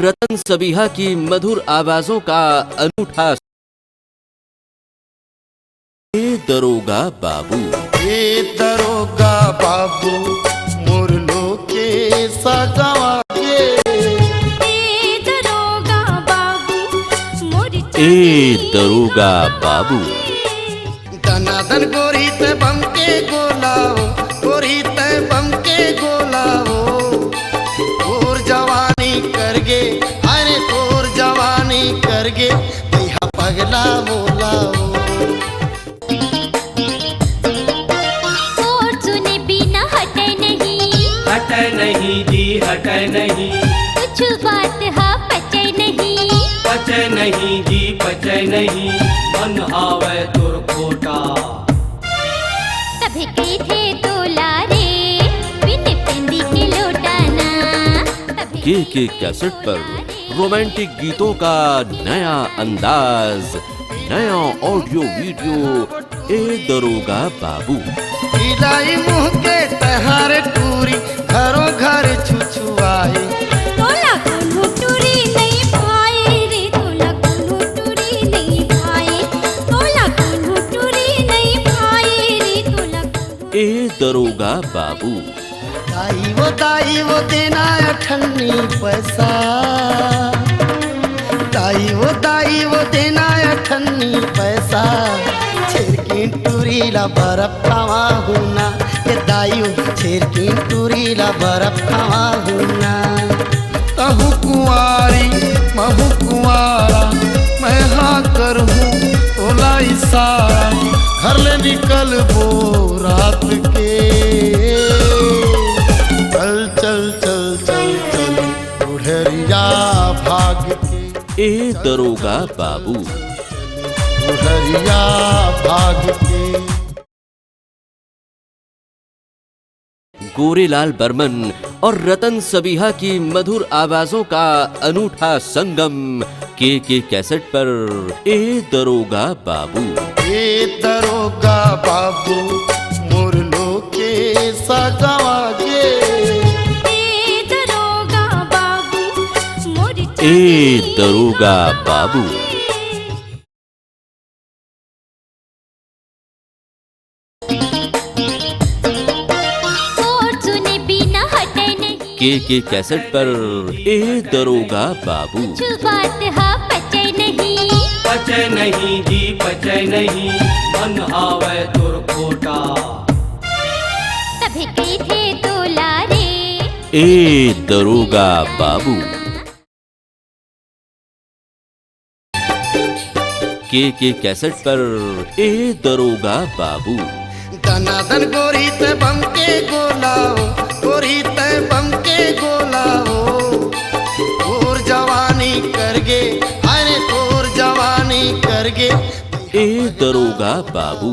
रतन सबीहा की मधुर आवाजों का अनूठा। ए दरोगा बाबू, ए दरोगा बाबू मुरलो के सजावा के, ए दरोगा बाबू मोर ए दरोगा बाबू। दनादन गोरी ते बम के गोलाओ, गोरी ते बम के गोलाओ, तोर जवानी करगे, अरे तोर जवानी करगे भैया पगला बोलाओ। और सुने बिना हटे नहीं जी हटे नहीं, कुछ बात हा पचे नहीं जी पचे नहीं, मन हावे तुर खोटा। तभी कही थे तोला रे बिन पेंदी के लोटाना। के कैसेट पर रोमांटिक गीतों का नया अंदाज, नया ऑडियो वीडियो। ए दरोगा बाबू। इलाई मुँह के तहार टूरी घरों घर छुछुआए, तोला कोनो टूरी नहीं पाए रे, तोला कोनो टूरी नहीं पाए, तोला कोनो टूरी नहीं पाए रे, तोला कोनो। ए दरोगा बाबू। दाई वो देना अठन्नी पैसा, दाई वो देना अठन्नी पैसा, छिरकी टूरी ला बर्फ खावा हुना, ये दाई छिरकी टूरी ला बर्फ खावा हुना। तहु कुंवारी महु कुंवारा, मैं हाँ कर हूँ तोला इशारा, घर ले निकल वो रात के। चल चल चल चल चल बुढ़रिया भाग के, ए दरोगा बाबू। बुढ़रिया भाग के। गोरेलाल बर्मन और रतन सबीहा की मधुर आवाजों का अनूठा संगम। के कैसेट पर ए दरोगा बाबू। ए दरोगा बाबू मुरलो के सजावा के, ए दरोगा बाबू मोर ए दरोगा बाबू। और सुने बिना हटे नहीं, के कैसेट पर ए दरोगा बाबू। कुछ बात हा पचे नहीं जी पचे नहीं, मन हावे तुर खोटा। तभी कही थे तोला रे ए दरोगा बाबू। के कैसेट पर ए दरोगा बाबू। दनादन गोरी ते बम के गोलाओ, गोरी ते बम के गोलाओ, तोर जवानी करगे, अरे तोर जवानी करगे ए दरोगा बाबू।